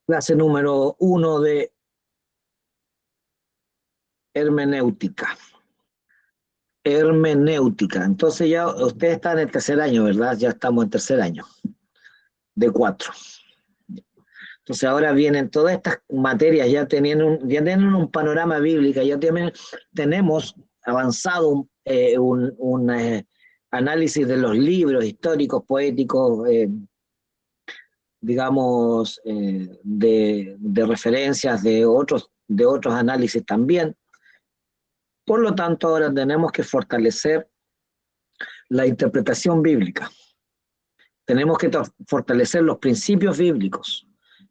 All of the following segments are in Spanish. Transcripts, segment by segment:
Clase número 1 de hermenéutica. Hermenéutica. Entonces ya usted está en el tercer año, ¿verdad? Ya estamos en tercer año, de 4. Entonces ahora vienen todas estas materias, ya tienen un panorama bíblico, ya tenemos avanzado un análisis de los libros históricos, poéticos, digamos, de referencias de otros análisis también. Por lo tanto, ahora tenemos que fortalecer la interpretación bíblica. Tenemos que fortalecer los principios bíblicos.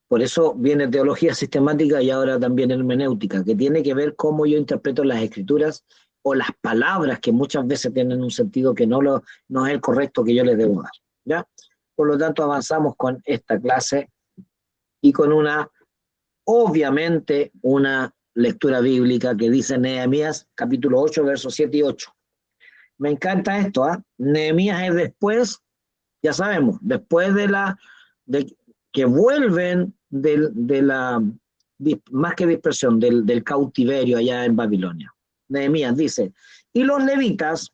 Por eso viene teología sistemática y ahora también hermenéutica, que tiene que ver cómo yo interpreto las escrituras o las palabras que muchas veces tienen un sentido que no es el correcto que yo les debo dar, ¿ya? Por lo tanto, avanzamos con esta clase y con obviamente, una lectura bíblica que dice Nehemías, capítulo 8, versos 7 y 8. Me encanta esto, ¿ah? Nehemías es después, ya sabemos, después de que vuelven de la, más que dispersión, del cautiverio allá en Babilonia. Nehemías dice, y los levitas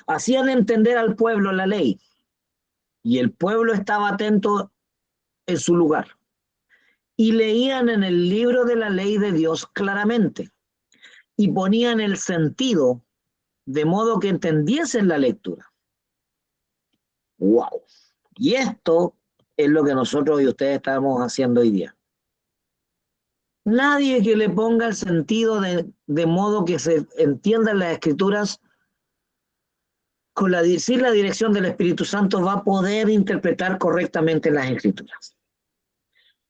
hacían entender al pueblo la ley, y el pueblo estaba atento en su lugar, y leían en el libro de la ley de Dios claramente, y ponían el sentido de modo que entendiesen la lectura. ¡Wow! Y esto es lo que nosotros y ustedes estamos haciendo hoy día. Nadie que le ponga el sentido de modo que se entiendan las escrituras sin la dirección del Espíritu Santo va a poder interpretar correctamente las escrituras.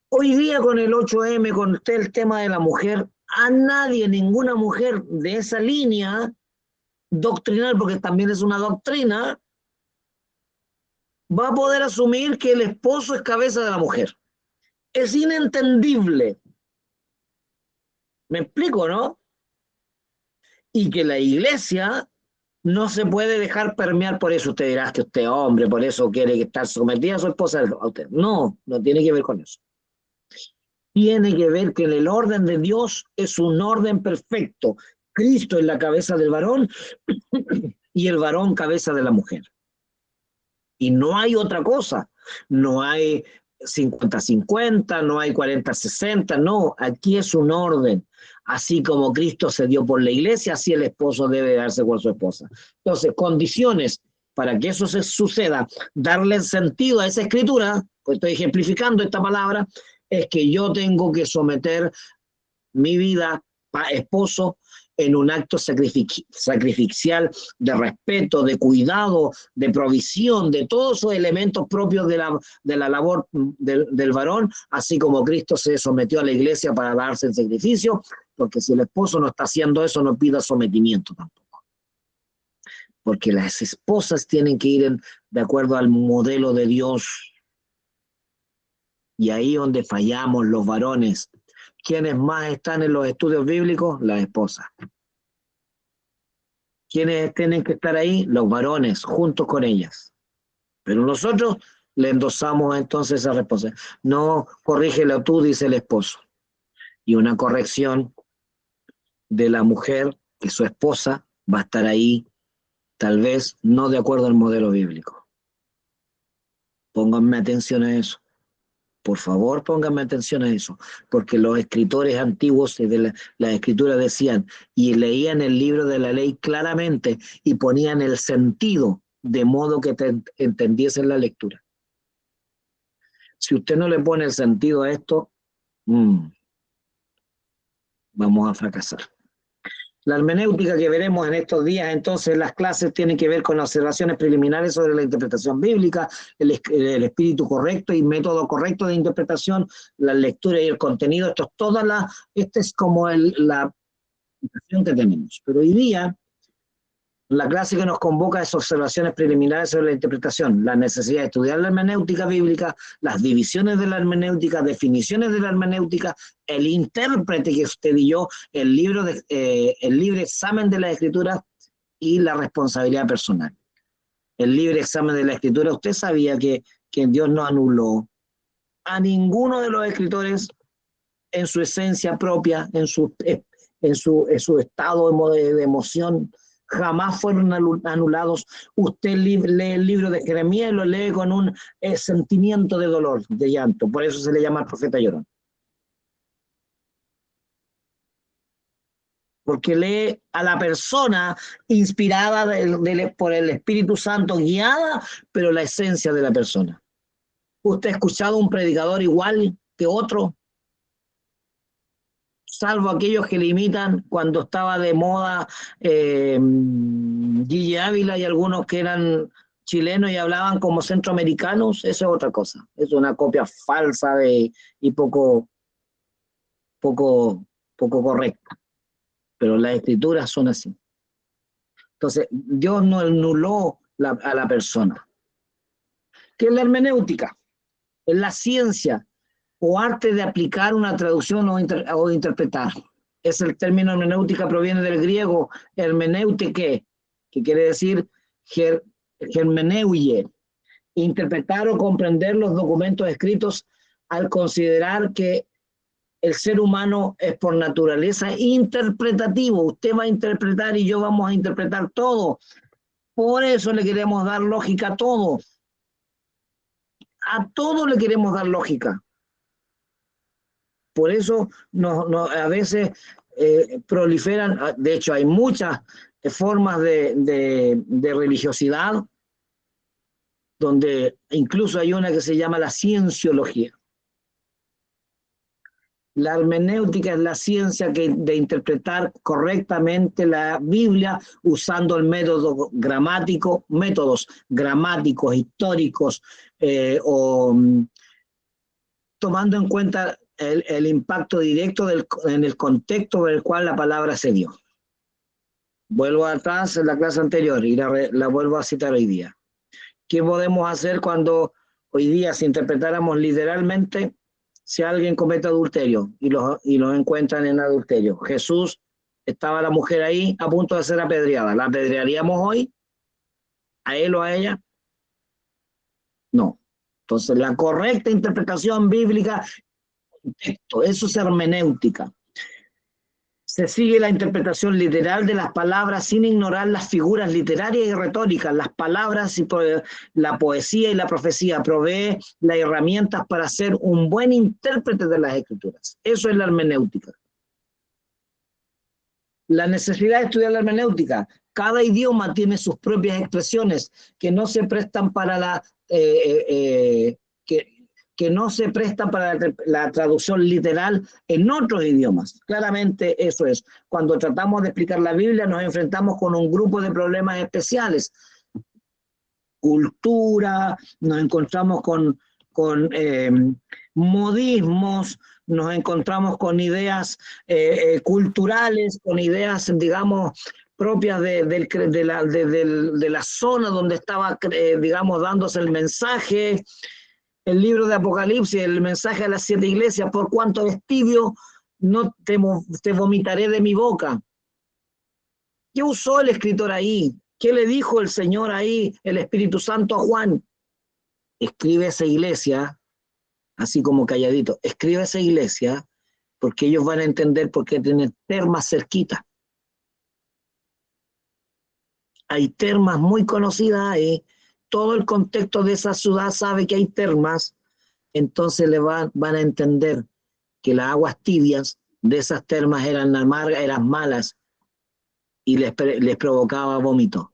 Hoy día con el 8M, con el tema de la mujer, a nadie, ninguna mujer de esa línea doctrinal, porque también es una doctrina, va a poder asumir que el esposo es cabeza de la mujer. Es inentendible. ¿Me explico, no? Y que la iglesia no se puede dejar permear por eso. Usted dirá que usted es hombre, por eso quiere estar sometida a su esposa a usted. No, no tiene que ver con eso. Tiene que ver que el orden de Dios es un orden perfecto. Cristo es la cabeza del varón y el varón cabeza de la mujer. Y no hay otra cosa. No hay 50-50, no hay 40-60, no, aquí es un orden. Así como Cristo se dio por la iglesia, así el esposo debe darse por su esposa. Entonces, condiciones para que eso se suceda, darle sentido a esa escritura, pues estoy ejemplificando esta palabra, es que yo tengo que someter mi vida a esposo en un acto sacrificial de respeto, de cuidado, de provisión, de todos esos elementos propios de la labor del varón, así como Cristo se sometió a la iglesia para darse el sacrificio, porque si el esposo no está haciendo eso, no pida sometimiento tampoco. Porque las esposas tienen que ir de acuerdo al modelo de Dios. Y ahí donde fallamos los varones. ¿Quiénes más están en los estudios bíblicos? Las esposas. ¿Quiénes tienen que estar ahí? Los varones, juntos con ellas. Pero nosotros le endosamos entonces esa responsabilidad. No, corrígelo tú, dice el esposo. Y una corrección de la mujer, que su esposa va a estar ahí, tal vez no de acuerdo al modelo bíblico. Pónganme atención a eso. Por favor, pónganme atención a eso, porque los escritores antiguos de la escritura decían y leían el libro de la ley claramente y ponían el sentido de modo que entendiesen la lectura. Si usted no le pone el sentido a esto, vamos a fracasar. La hermenéutica que veremos en estos días, entonces, las clases tienen que ver con las observaciones preliminares sobre la interpretación bíblica, el espíritu correcto y método correcto de interpretación, la lectura y el contenido. Esta es como la interpretación que tenemos. Pero hoy día, la clase que nos convoca es observaciones preliminares sobre la interpretación, la necesidad de estudiar la hermenéutica bíblica, las divisiones de la hermenéutica, definiciones de la hermenéutica, el intérprete que usted y yo, el libre examen de la escritura y la responsabilidad personal. El libre examen de la escritura, usted sabía que Dios no anuló a ninguno de los escritores en su esencia propia, en su estado de emoción, jamás fueron anulados. Usted lee el libro de Jeremías y lo lee con un sentimiento de dolor, de llanto. Por eso se le llama el profeta llorón. Porque lee a la persona inspirada por el Espíritu Santo, guiada, pero la esencia de la persona. ¿Usted ha escuchado un predicador igual que otro? Salvo aquellos que le imitan cuando estaba de moda Gigi Ávila y algunos que eran chilenos y hablaban como centroamericanos, eso es otra cosa. Es una copia falsa y poco, poco correcta. Pero las escrituras son así. Entonces, Dios no anuló a la persona. ¿Qué es la hermenéutica? Es la ciencia o arte de aplicar una traducción o interpretar. Es el término hermenéutica, proviene del griego hermeneutike, que quiere decir germeneuye, interpretar o comprender los documentos escritos al considerar que el ser humano es por naturaleza interpretativo. Usted va a interpretar y yo vamos a interpretar todo. Por eso le queremos dar lógica a todo. A todo le queremos dar lógica. Por eso a veces proliferan, de hecho hay muchas formas de religiosidad, donde incluso hay una que se llama la cienciología. La hermenéutica es la ciencia de interpretar correctamente la Biblia usando el método gramático, métodos gramáticos, históricos, tomando en cuenta el impacto directo en el contexto en el cual la palabra se dio. Vuelvo atrás en la clase anterior y la vuelvo a citar hoy día. ¿Qué podemos hacer cuando hoy día, si interpretáramos literalmente, si alguien comete adulterio y los encuentran en adulterio? Jesús, estaba la mujer ahí a punto de ser apedreada. ¿La apedrearíamos hoy? ¿A él o a ella? No. Entonces, la correcta interpretación bíblica, eso es hermenéutica. Se sigue la interpretación literal de las palabras sin ignorar las figuras literarias y retóricas. Las palabras, la poesía y la profecía provee las herramientas para ser un buen intérprete de las escrituras. Eso es la hermenéutica. La necesidad de estudiar la hermenéutica. Cada idioma tiene sus propias expresiones que no se prestan para que no se prestan para la traducción literal en otros idiomas. Claramente eso es. Cuando tratamos de explicar la Biblia nos enfrentamos con un grupo de problemas especiales. Cultura, nos encontramos con modismos, nos encontramos con ideas culturales, con ideas, digamos, propias de la zona donde estaba, digamos, dándose el mensaje. El libro de Apocalipsis, el mensaje a las 7 iglesias: por cuanto eres tibio, no te vomitaré de mi boca. ¿Qué usó el escritor ahí? ¿Qué le dijo el Señor ahí, el Espíritu Santo, a Juan? Escribe esa iglesia, así como calladito, escribe esa iglesia, porque ellos van a entender por qué tienen termas cerquita. Hay termas muy conocidas ahí. Todo el contexto de esa ciudad sabe que hay termas, entonces van a entender que las aguas tibias de esas termas eran amargas, eran malas y les provocaba vómito.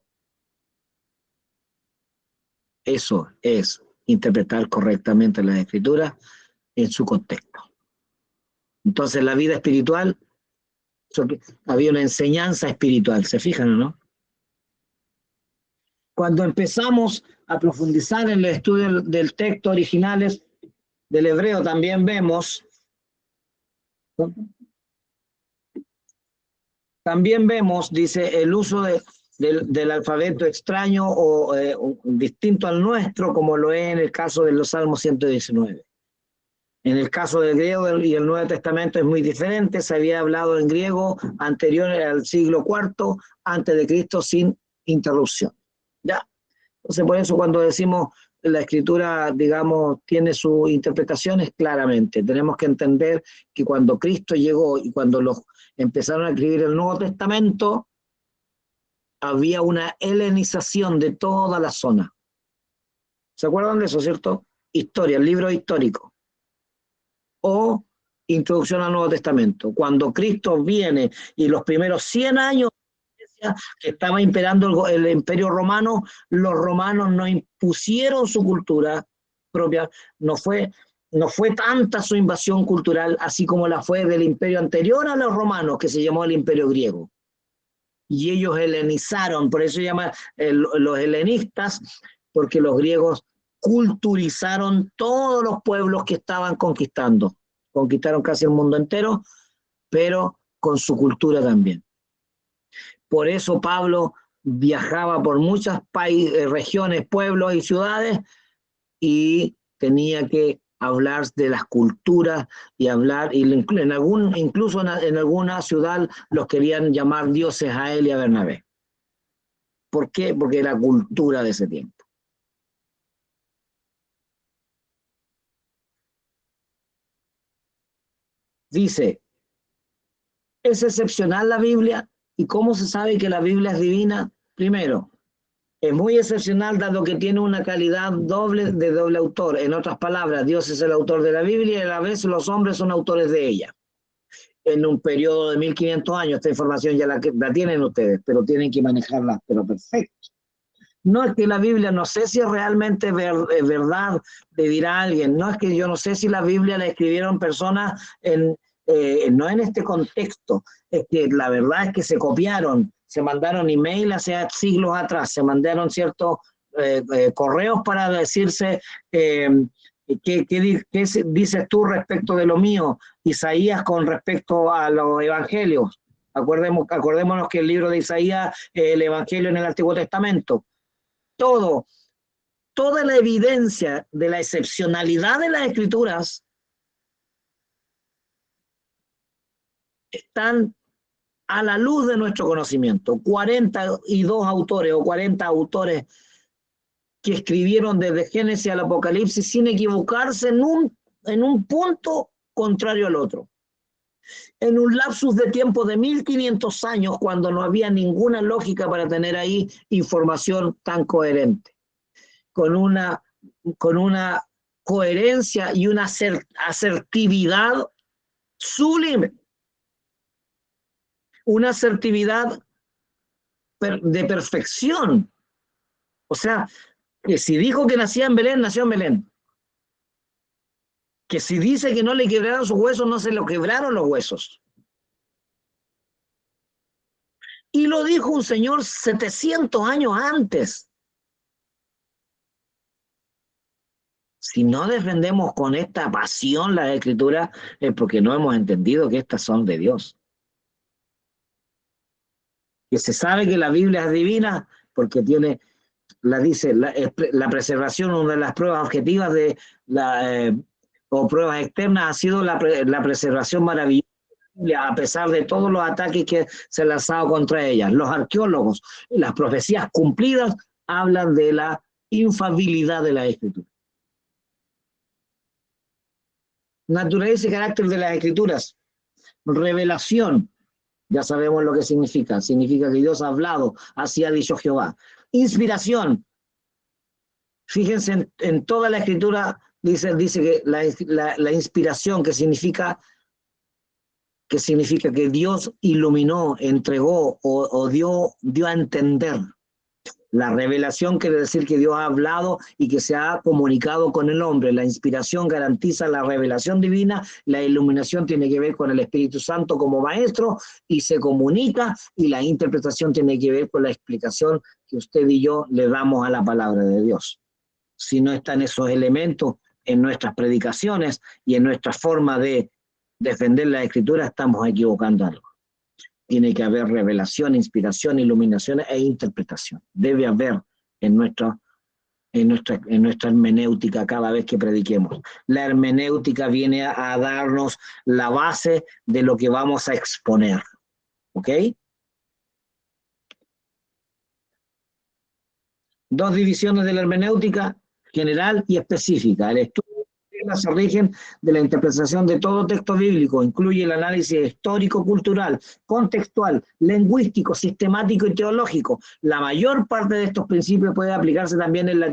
Eso es interpretar correctamente las escrituras en su contexto. Entonces la vida espiritual, había una enseñanza espiritual, ¿se fijan o no? Cuando empezamos a profundizar en el estudio del texto originales del hebreo, también vemos dice, el uso del alfabeto extraño o distinto al nuestro, como lo es en el caso de los Salmos 119. En el caso del griego y el Nuevo Testamento es muy diferente. Se había hablado en griego anterior al siglo IV antes de Cristo sin interrupción. ¿Ya? Entonces, por eso cuando decimos la escritura, digamos, tiene sus interpretaciones claramente. Tenemos que entender que cuando Cristo llegó y cuando los empezaron a escribir el Nuevo Testamento, había una helenización de toda la zona. ¿Se acuerdan de eso, cierto? Historia, libro histórico. O Introducción al Nuevo Testamento. Cuando Cristo viene y los primeros 100 años que estaba imperando el imperio romano, los romanos no impusieron su cultura propia, no fue tanta su invasión cultural, así como la fue del imperio anterior a los romanos, que se llamó el imperio griego. Y ellos helenizaron, por eso se llama los helenistas, porque los griegos culturizaron todos los pueblos que estaban conquistando. Conquistaron casi el mundo entero, pero con su cultura también. Por eso Pablo viajaba por muchas regiones, pueblos y ciudades y tenía que hablar de las culturas y hablar, incluso en alguna ciudad los querían llamar dioses a él y a Bernabé. ¿Por qué? Porque era cultura de ese tiempo. Dice, ¿es excepcional la Biblia? ¿Y cómo se sabe que la Biblia es divina? Primero, es muy excepcional dado que tiene una calidad de doble autor. En otras palabras, Dios es el autor de la Biblia y a la vez los hombres son autores de ella. En un periodo de 1500 años, esta información ya la tienen ustedes, pero tienen que manejarla, pero perfecto. No es que la Biblia, no sé si es realmente verdad, le dirá alguien, no es que yo no sé si la Biblia la escribieron personas no en este contexto, es que la verdad es que se copiaron, se mandaron email hace siglos atrás, se mandaron ciertos correos para decirse ¿qué dices tú respecto de lo mío? Isaías con respecto a los evangelios. Acordémonos que el libro de Isaías, el evangelio en el Antiguo Testamento, toda la evidencia de la excepcionalidad de las escrituras están a la luz de nuestro conocimiento. 42 autores o 40 autores que escribieron desde Génesis al Apocalipsis sin equivocarse en un punto contrario al otro. En un lapsus de tiempo de 1500 años, cuando no había ninguna lógica para tener ahí información tan coherente, con una coherencia y una asertividad sublime, una asertividad de perfección. O sea, que si dijo que nacía en Belén, nació en Belén. Que si dice que no le quebraron sus huesos, no se lo quebraron los huesos. Y lo dijo un señor 700 años antes. Si no defendemos con esta pasión las escrituras, es porque no hemos entendido que estas son de Dios. Que se sabe que la Biblia es divina porque tiene, la preservación, una de las pruebas objetivas o pruebas externas ha sido la preservación maravillosa, a pesar de todos los ataques que se han lanzado contra ellas. Los arqueólogos, las profecías cumplidas hablan de la infalibilidad de la escritura. Naturaleza y carácter de las escrituras. Revelación. Ya sabemos lo que significa. Significa que Dios ha hablado, así ha dicho Jehová. Inspiración. Fíjense en toda la escritura, dice que la inspiración, que significa que Dios iluminó, entregó o dio a entender. La revelación quiere decir que Dios ha hablado y que se ha comunicado con el hombre. La inspiración garantiza la revelación divina, la iluminación tiene que ver con el Espíritu Santo como maestro y se comunica, y la interpretación tiene que ver con la explicación que usted y yo le damos a la palabra de Dios. Si no están esos elementos en nuestras predicaciones y en nuestra forma de defender la Escritura, estamos equivocando algo. Tiene que haber revelación, inspiración, iluminación e interpretación. Debe haber en nuestra hermenéutica cada vez que prediquemos. La hermenéutica viene a darnos la base de lo que vamos a exponer. ¿Ok? Dos divisiones de la hermenéutica. general y específica. El estudio de reglas se rigen de la interpretación de todo texto bíblico, incluye el análisis histórico-cultural, contextual, lingüístico, sistemático y teológico. La mayor parte de estos principios puede aplicarse también en la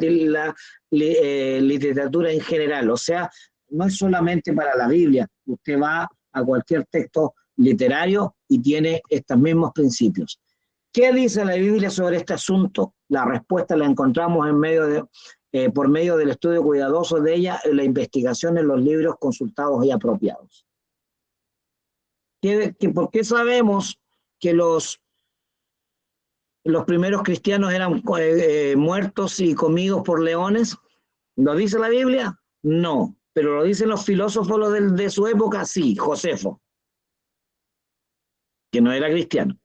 literatura en general, o sea, no es solamente para la Biblia, usted va a cualquier texto literario y tiene estos mismos principios. ¿Qué dice la Biblia sobre este asunto? La respuesta la encontramos por medio del estudio cuidadoso de ella y la investigación en los libros consultados y apropiados. ¿Por qué sabemos que los primeros cristianos eran muertos y comidos por leones? ¿Lo dice la Biblia? No, pero lo dicen los filósofos de su época, sí. Josefo, que no era cristiano,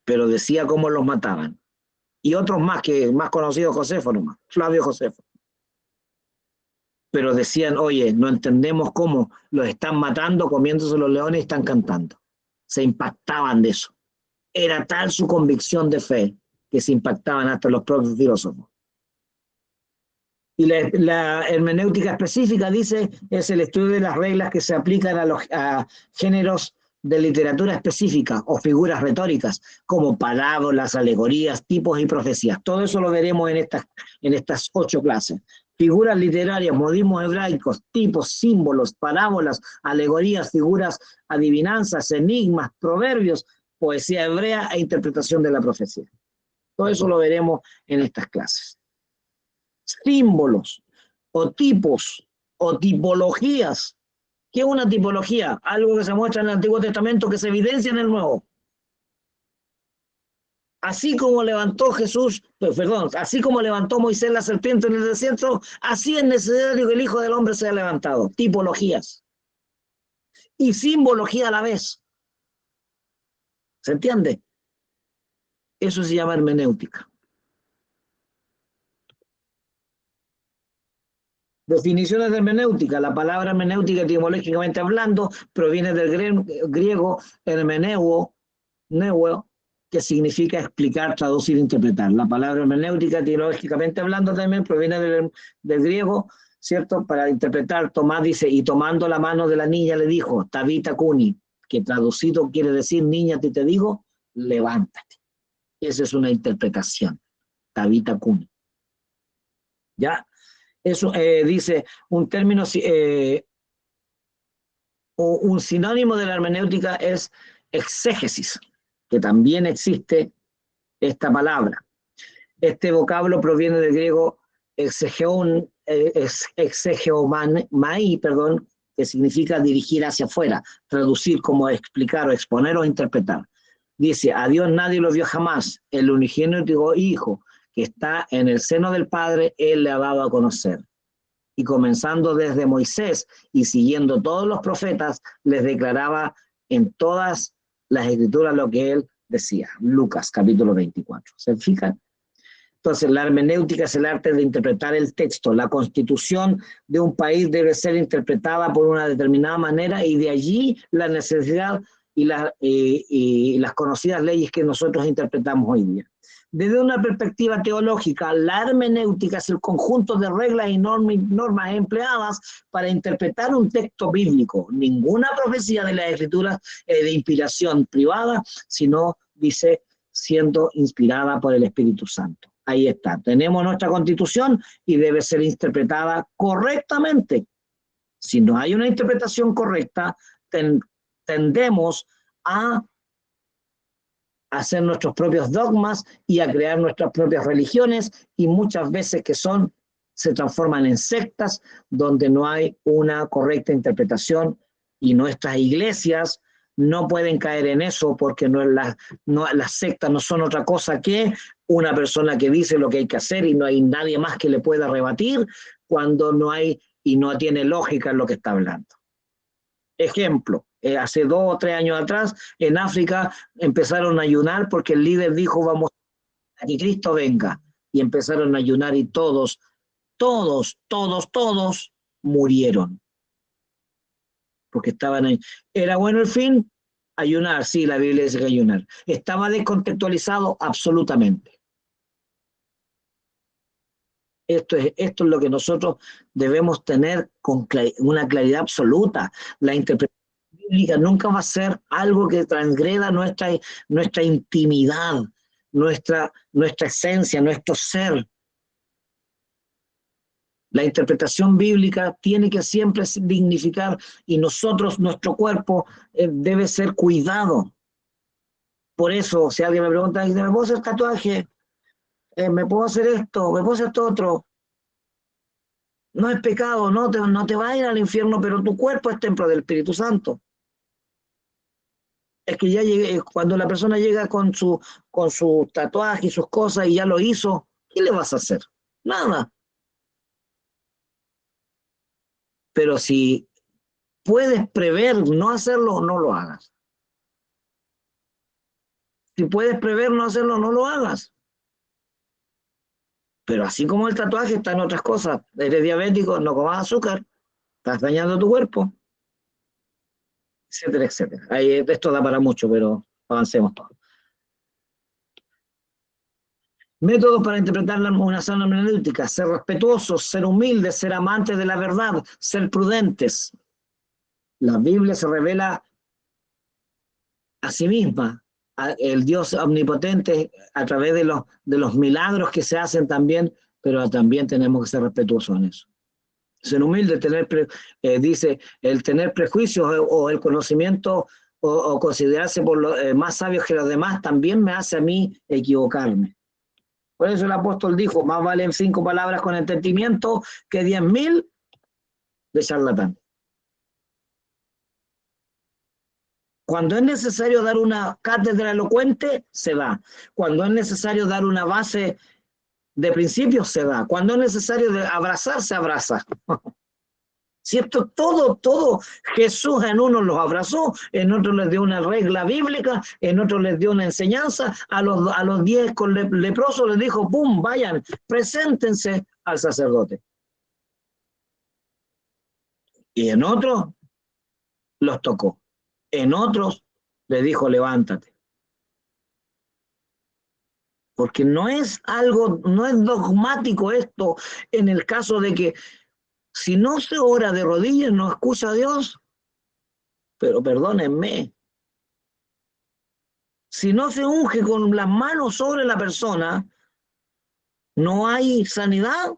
pero decía cómo los mataban. Y otros más, que más conocidos, Josefo nomás, Flavio Josefo. Pero decían, oye, no entendemos cómo los están matando, comiéndose los leones y están cantando. Se impactaban de eso. Era tal su convicción de fe que se impactaban hasta los propios filósofos. Y la hermenéutica específica, dice, es el estudio de las reglas que se aplican a géneros de literatura específica o figuras retóricas, como parábolas, alegorías, tipos y profecías. Todo eso lo veremos en estas 8 clases. Figuras literarias, modismos hebraicos, tipos, símbolos, parábolas, alegorías, figuras, adivinanzas, enigmas, proverbios, poesía hebrea e interpretación de la profecía. Todo eso lo veremos en estas clases. Símbolos o tipos o tipologías. ¿Qué es una tipología? Algo que se muestra en el Antiguo Testamento que se evidencia en el Nuevo. Así como levantó así como levantó Moisés la serpiente en el desierto, así es necesario que el Hijo del Hombre sea levantado. Tipologías. Y simbología a la vez. ¿Se entiende? Eso se llama hermenéutica. Definiciones de hermenéutica. La palabra hermenéutica, etimológicamente hablando, proviene del griego hermeneuo, que significa explicar, traducir, interpretar. La palabra hermenéutica, etimológicamente hablando, también proviene del griego, ¿cierto? Para interpretar, Tomás dice, y tomando la mano de la niña le dijo, Tabita Cuni, que traducido quiere decir, niña, te digo, levántate. Esa es una interpretación, Tabita Cuni. ¿Ya? Eso dice un término, un sinónimo de la hermenéutica es exégesis, que también existe esta palabra. Este vocablo proviene del griego exegeomai, que significa dirigir hacia afuera, traducir como explicar o exponer o interpretar. Dice, a Dios nadie lo vio jamás, el unigénito Hijo que está en el seno del Padre, Él le ha dado a conocer. Y comenzando desde Moisés y siguiendo todos los profetas, les declaraba en todas las escrituras lo que él decía. Lucas, capítulo 24. ¿Se fijan? Entonces, la hermenéutica es el arte de interpretar el texto. La constitución de un país debe ser interpretada por una determinada manera y de allí la necesidad y las conocidas leyes que nosotros interpretamos hoy día. Desde una perspectiva teológica, la hermenéutica es el conjunto de reglas y normas empleadas para interpretar un texto bíblico. Ninguna profecía de las Escrituras es de inspiración privada, sino, dice, siendo inspirada por el Espíritu Santo. Ahí está. Tenemos nuestra Constitución y debe ser interpretada correctamente. Si no hay una interpretación correcta, tendemos a hacer nuestros propios dogmas y a crear nuestras propias religiones, y muchas veces se transforman en sectas donde no hay una correcta interpretación, y nuestras iglesias no pueden caer en eso, porque las sectas no son otra cosa que una persona que dice lo que hay que hacer y no hay nadie más que le pueda rebatir cuando no hay y no tiene lógica en lo que está hablando. Ejemplo, hace 2 o 3 años atrás, en África empezaron a ayunar porque el líder dijo, vamos a que Cristo venga. Y empezaron a ayunar y todos murieron. Porque estaban ahí. ¿Era bueno el fin? Ayunar, sí, la Biblia dice que ayunar. ¿Estaba descontextualizado? Absolutamente. Esto es lo que nosotros debemos tener con una claridad absoluta. La interpretación bíblica nunca va a ser algo que transgreda nuestra intimidad, nuestra esencia, nuestro ser. La interpretación bíblica tiene que siempre dignificar y nosotros, nuestro cuerpo, debe ser cuidado. Por eso, si alguien me pregunta, ¿me puedo hacer tatuaje? ¿Me puedo hacer esto? ¿Me puedo hacer esto otro? No es pecado, no te va a ir al infierno, pero tu cuerpo es templo del Espíritu Santo. Es que ya llegué, cuando la persona llega con su tatuaje y sus cosas y ya lo hizo, ¿qué le vas a hacer? Nada. Pero si puedes prever no hacerlo, no lo hagas. Si puedes prever no hacerlo, no lo hagas. Pero así como el tatuaje está en otras cosas. Eres diabético, no comas azúcar, estás dañando tu cuerpo, etcétera, etcétera. Ahí, esto da para mucho, pero avancemos todo. Métodos para interpretar una sana hermenéutica: ser respetuosos, ser humildes, ser amantes de la verdad, ser prudentes. La Biblia se revela a sí misma, el Dios omnipotente, a través de los milagros que se hacen también, pero también tenemos que ser respetuosos en eso. Ser humilde, dice, el tener prejuicios o el conocimiento o considerarse por más sabios que los demás también me hace a mí equivocarme. Por eso el apóstol dijo, más valen 5 palabras con entendimiento que 10.000 de charlatán. Cuando es necesario dar una cátedra elocuente, se da. Cuando es necesario dar una base de principios, se da. Cuando es necesario abrazar, se abraza. Si esto todo, Jesús en unos los abrazó, en otros les dio una regla bíblica, en otros les dio una enseñanza, a los 10 con leprosos les dijo, ¡pum!, vayan, preséntense al sacerdote. Y en otros los tocó, en otros les dijo, levántate. Porque no es dogmático esto en el caso de que si no se ora de rodillas no escucha a Dios, pero perdónenme, si no se unge con las manos sobre la persona, no hay sanidad,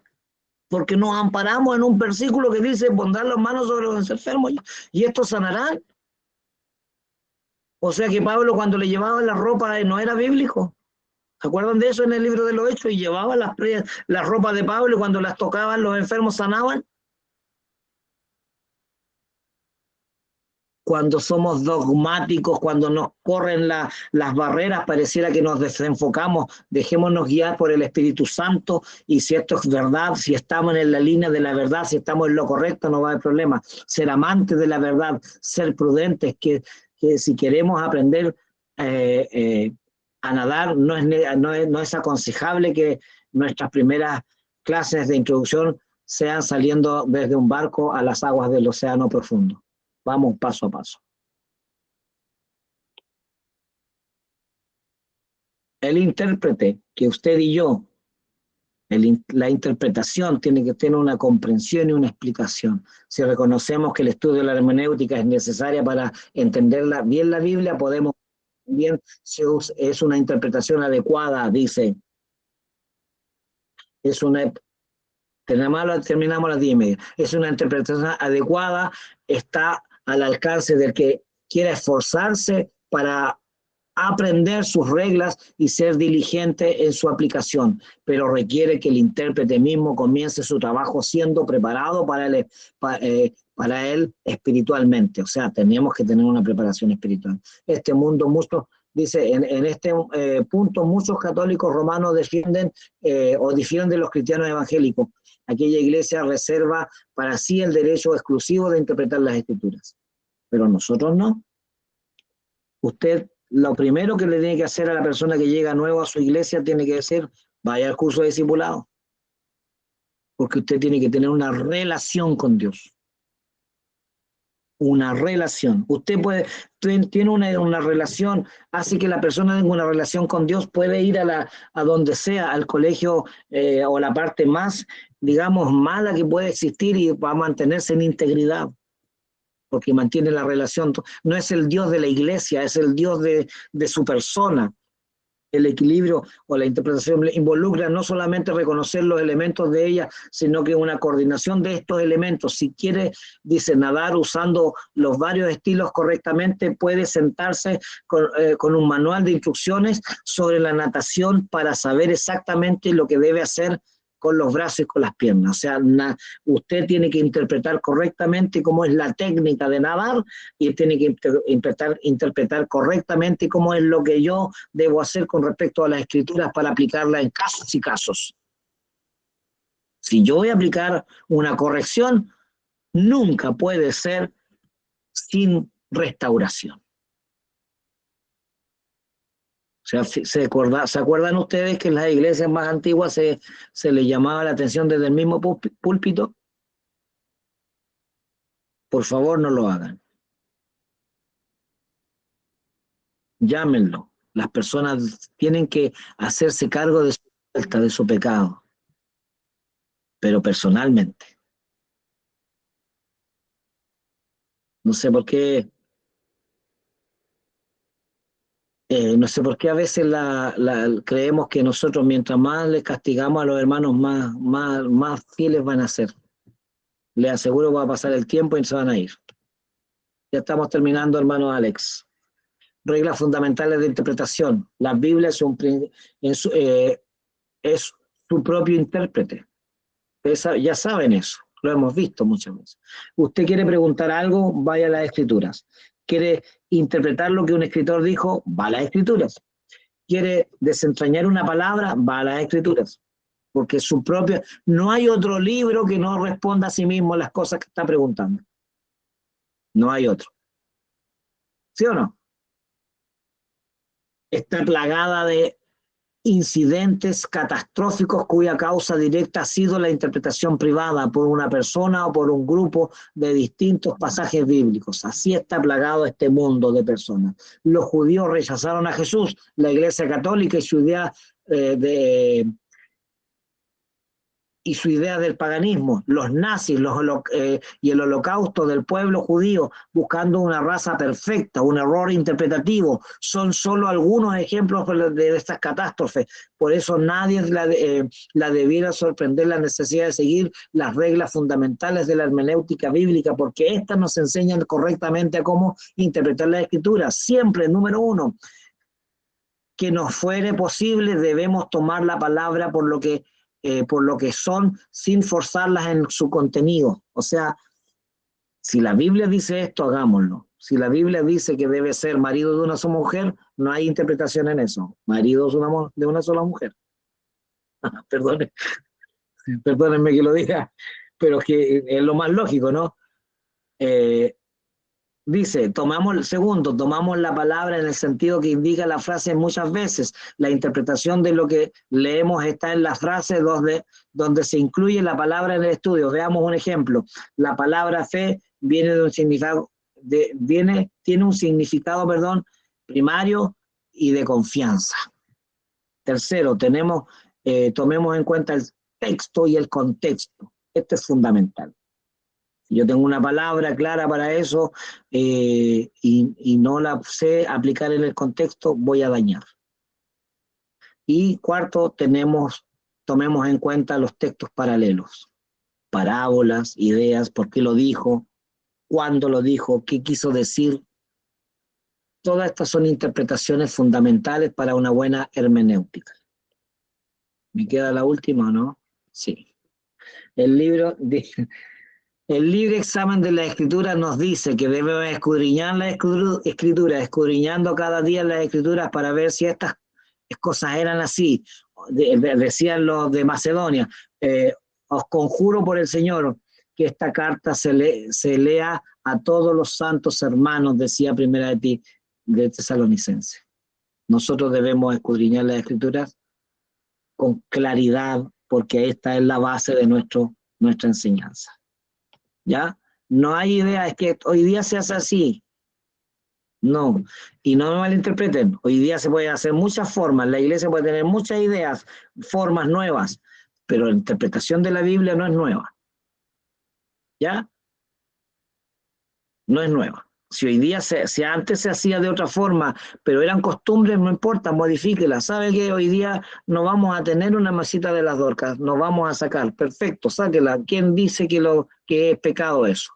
porque nos amparamos en un versículo que dice pondrán las manos sobre los enfermos y estos sanarán. O sea que Pablo cuando le llevaba la ropa no era bíblico. ¿Se acuerdan de eso en el libro de los Hechos? Y llevaba las ropas de Pablo y cuando las tocaban los enfermos sanaban. Cuando somos dogmáticos, cuando nos corren las barreras, pareciera que nos desenfocamos, dejémonos guiar por el Espíritu Santo y si esto es verdad, si estamos en la línea de la verdad, si estamos en lo correcto, no va a haber problema. Ser amantes de la verdad, ser prudentes, que si queremos aprender a nadar, no es aconsejable que nuestras primeras clases de introducción sean saliendo desde un barco a las aguas del océano profundo. Vamos paso a paso. El intérprete, que usted y yo, la interpretación tiene que tener una comprensión y una explicación. Si reconocemos que el estudio de la hermenéutica es necesaria para entenderla bien la Biblia, podemos bien, es una interpretación adecuada, dice. Es una, terminamos a las 10:30. Es una interpretación adecuada, está al alcance del que quiera esforzarse para aprender sus reglas y ser diligente en su aplicación, pero requiere que el intérprete mismo comience su trabajo siendo preparado para él espiritualmente. O sea, tenemos que tener una preparación espiritual. Este mundo, dice, en este punto, muchos católicos romanos defienden o difieren de los cristianos evangélicos. Aquella iglesia reserva para sí el derecho exclusivo de interpretar las escrituras, pero nosotros no. Usted, lo primero que le tiene que hacer a la persona que llega nuevo a su iglesia, tiene que decir, vaya al curso de discipulado, porque usted tiene que tener una relación con Dios. una relación. Usted tiene una relación, hace que la persona tenga una relación con Dios, puede ir a donde sea, al colegio o la parte más, digamos, mala que puede existir y va a mantenerse en integridad, porque mantiene la relación. No es el Dios de la iglesia, es el Dios de su persona. El equilibrio o la interpretación involucra no solamente reconocer los elementos de ella, sino que una coordinación de estos elementos. Si quiere, dice, nadar usando los varios estilos correctamente, puede sentarse con un manual de instrucciones sobre la natación para saber exactamente lo que debe hacer con los brazos y con las piernas. O sea, usted tiene que interpretar correctamente cómo es la técnica de nadar y tiene que interpretar correctamente cómo es lo que yo debo hacer con respecto a las escrituras para aplicarla en casos y casos. Si yo voy a aplicar una corrección, nunca puede ser sin restauración. O sea, ¿se acuerdan ustedes que en las iglesias más antiguas se les llamaba la atención desde el mismo púlpito? Por favor, no lo hagan. Llámenlo. Las personas tienen que hacerse cargo de su falta, de su pecado, pero personalmente. No sé por qué, no sé por qué a veces creemos que nosotros mientras más les castigamos a los hermanos, más fieles van a ser. Les aseguro que va a pasar el tiempo y se van a ir. Ya estamos terminando, hermano Alex. Reglas fundamentales de interpretación. La Biblia es su propio intérprete. Ya saben eso, lo hemos visto muchas veces. Usted quiere preguntar algo, vaya a las escrituras. Quiere interpretar lo que un escritor dijo, va a las escrituras. Quiere desentrañar una palabra, va a las escrituras. Porque su propia, no hay otro libro que no responda a sí mismo las cosas que está preguntando. No hay otro. ¿Sí o no? Está plagada de incidentes catastróficos cuya causa directa ha sido la interpretación privada por una persona o por un grupo de distintos pasajes bíblicos. Así está plagado este mundo de personas. Los judíos rechazaron a Jesús, la Iglesia Católica y su idea y su idea del paganismo, los nazis y el holocausto del pueblo judío buscando una raza perfecta, un error interpretativo, son solo algunos ejemplos de estas catástrofes. Por eso nadie la debiera sorprender la necesidad de seguir las reglas fundamentales de la hermenéutica bíblica, porque estas nos enseñan correctamente a cómo interpretar la escritura. Siempre, número uno, que nos fuere posible, debemos tomar la palabra por lo que son, sin forzarlas en su contenido. O sea, si la Biblia dice esto, hagámoslo. Si la Biblia dice que debe ser marido de una sola mujer, no hay interpretación en eso. Marido de una sola mujer. Perdónenme que lo diga, pero es que es lo más lógico, ¿no? Dice, tomamos la palabra en el sentido que indica la frase muchas veces. La interpretación de lo que leemos está en la frase donde se incluye la palabra en el estudio. Veamos un ejemplo. La palabra fe viene de un significado, tiene un significado, primario y de confianza. Tercero, tomemos en cuenta el texto y el contexto. Este es fundamental. Yo tengo una palabra clara para eso y no la sé aplicar en el contexto, voy a dañar. Y cuarto, tomemos en cuenta los textos paralelos, parábolas, ideas, por qué lo dijo, cuándo lo dijo, qué quiso decir. Todas estas son interpretaciones fundamentales para una buena hermenéutica. ¿Me queda la última o no? Sí. El libre examen de la escritura nos dice que debemos escudriñar la escritura, escudriñando cada día las escrituras para ver si estas cosas eran así. Decían los de Macedonia, os conjuro por el Señor que esta carta se lea a todos los santos hermanos, decía Primera de Tesalonicense. Nosotros debemos escudriñar las escrituras con claridad, porque esta es la base de nuestra enseñanza. ¿Ya? No hay idea, es que hoy día se hace así. No, y no me malinterpreten, hoy día se puede hacer muchas formas, la iglesia puede tener muchas ideas, formas nuevas, pero la interpretación de la Biblia no es nueva, ¿ya? No es nueva. Si hoy día, si antes se hacía de otra forma, pero eran costumbres, no importa, modifíquela. ¿Sabe que hoy día no vamos a tener una masita de las Dorcas? Nos vamos a sacar. Perfecto, sáquela. ¿Quién dice que es pecado eso?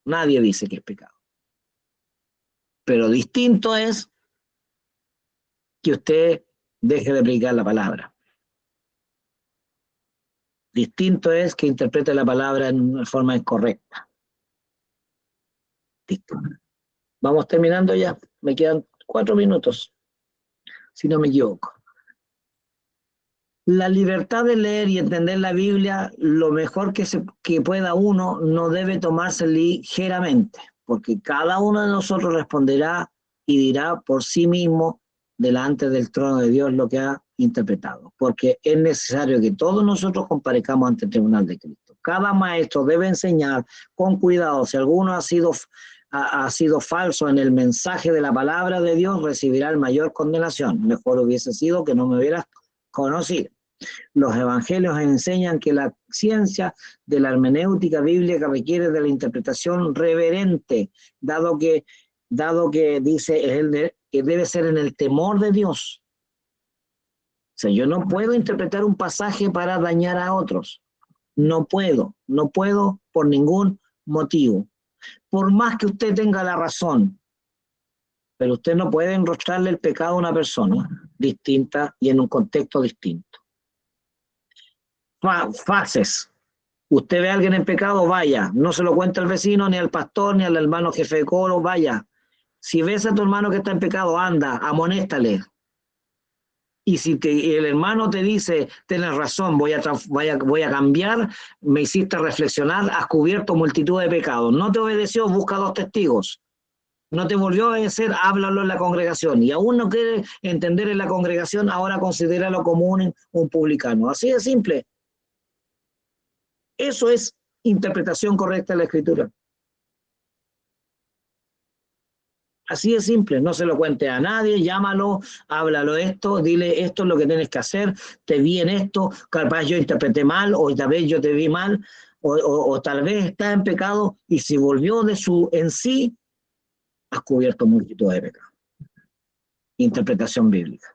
Nadie dice que es pecado. Pero distinto es que usted deje de predicar la palabra. Distinto es que interprete la palabra en una forma incorrecta. Listo. Vamos terminando ya. Me quedan 4 minutos, si no me equivoco. La libertad de leer y entender la Biblia, lo mejor que pueda uno, no debe tomarse ligeramente, porque cada uno de nosotros responderá y dirá por sí mismo delante del trono de Dios lo que ha interpretado, porque es necesario que todos nosotros comparezcamos ante el tribunal de Cristo. Cada maestro debe enseñar con cuidado. Si alguno ha sido falso en el mensaje de la palabra de Dios, recibirá el mayor condenación. Mejor hubiese sido que no me hubieras conocido. Los evangelios enseñan que la ciencia de la hermenéutica bíblica requiere de la interpretación reverente, dado que dice que debe ser en el temor de Dios. O sea, yo no puedo interpretar un pasaje para dañar a otros. No puedo por ningún motivo. Por más que usted tenga la razón, pero usted no puede enrostrarle el pecado a una persona distinta y en un contexto distinto. Fases. Usted ve a alguien en pecado, vaya. No se lo cuenta al vecino, ni al pastor, ni al hermano jefe de coro, vaya. Si ves a tu hermano que está en pecado, anda, amonéstale. Y si el hermano te dice, tienes razón, voy a cambiar, me hiciste reflexionar, has cubierto multitud de pecados. No te obedeció, busca 2 testigos. No te volvió a obedecer, háblalo en la congregación. Y aún no quiere entender en la congregación, ahora considéralo como un publicano. Así de simple. Eso es interpretación correcta de la Escritura. Así de simple, no se lo cuente a nadie, llámalo, háblalo esto, dile esto es lo que tienes que hacer, te vi en esto, capaz yo interpreté mal, o tal vez yo te vi mal, o tal vez está en pecado, y si volvió de su en sí, has cubierto multitud de pecados. Interpretación bíblica.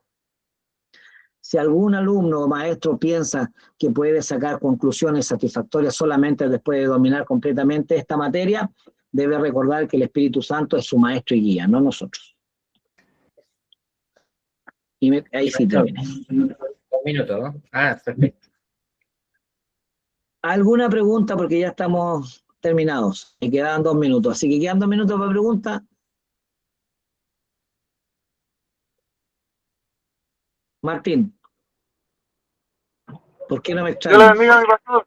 Si algún alumno o maestro piensa que puede sacar conclusiones satisfactorias solamente después de dominar completamente esta materia, debe recordar que el Espíritu Santo es su maestro y guía, no nosotros. Ahí sí terminé. 1 minuto, ¿no? Perfecto. ¿Alguna pregunta? Porque ya estamos terminados. Me quedan 2 minutos. Así que quedan 2 minutos para preguntas. Martín, ¿por qué no me Dios le extrañas? bendiga, mi pastor.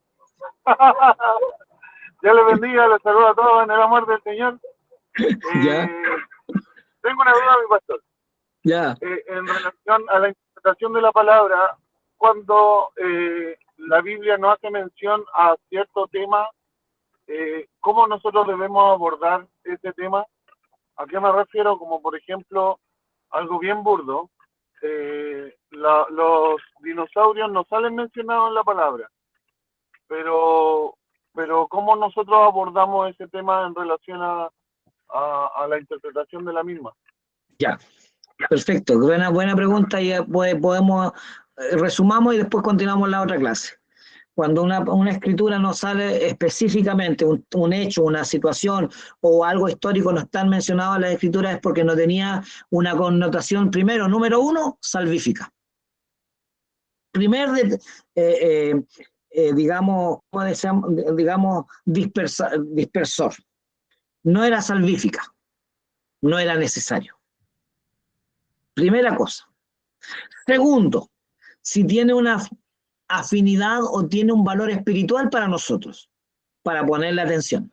Dios le bendiga, les saludo a todos en el amor del Señor. Ya, Tengo una duda, mi pastor. ya. En relación a la interpretación de la palabra, cuando la Biblia no hace mención a cierto tema, ¿cómo nosotros debemos abordar ese tema? ¿A qué me refiero? Como por ejemplo, algo bien burdo, los dinosaurios no salen mencionados en la palabra, pero ¿cómo nosotros abordamos ese tema en relación a la interpretación de la misma? Ya, perfecto. Buena pregunta y podemos, resumamos y después continuamos la otra clase. Cuando una escritura no sale específicamente, un hecho, una situación o algo histórico no están mencionados en las escrituras es porque no tenía una connotación, primero, número 1, salvífica. Digamos, dispersor. No era salvífica, no era necesario. Primera cosa. Segundo, si tiene una afinidad o tiene un valor espiritual para nosotros, para ponerle atención.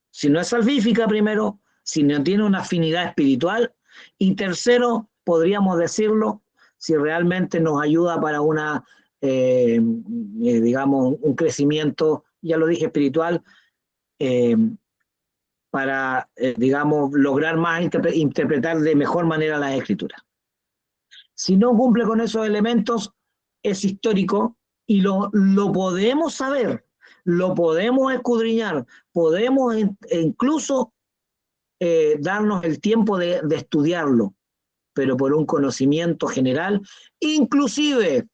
Si no es salvífica, primero, si no tiene una afinidad espiritual, y tercero, podríamos decirlo, si realmente nos ayuda para digamos, un crecimiento ya lo dije, espiritual, para, digamos, lograr más interpretar de mejor manera las escrituras. Si no cumple con esos elementos, es histórico y lo podemos saber, lo podemos escudriñar, podemos incluso darnos el tiempo de estudiarlo, pero por un conocimiento general, inclusive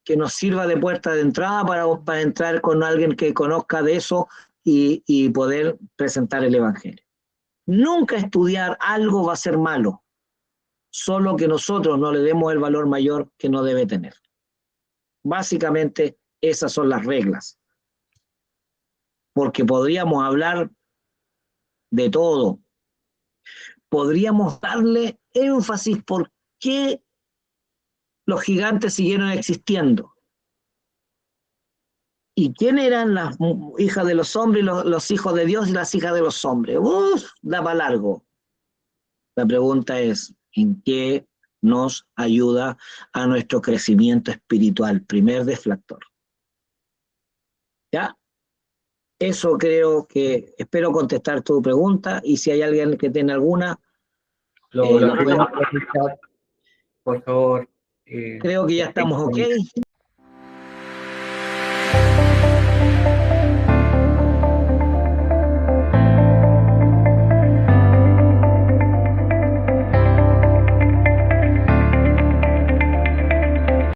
que nos sirva de puerta de entrada para entrar con alguien que conozca de eso y poder presentar el Evangelio. Nunca estudiar algo va a ser malo, solo que nosotros no le demos el valor mayor que no debe tener. Básicamente, esas son las reglas. Porque podríamos hablar de todo. Podríamos darle énfasis por qué los gigantes siguieron existiendo. ¿Y quién eran las hijas de los hombres, los hijos de Dios y las hijas de los hombres? Da para largo. La pregunta es, ¿en qué nos ayuda a nuestro crecimiento espiritual? Primer deflactor. ¿Ya? Eso creo que, espero contestar tu pregunta, y si hay alguien que tiene alguna, Lo pueden contestar, por favor. creo que ya estamos ok.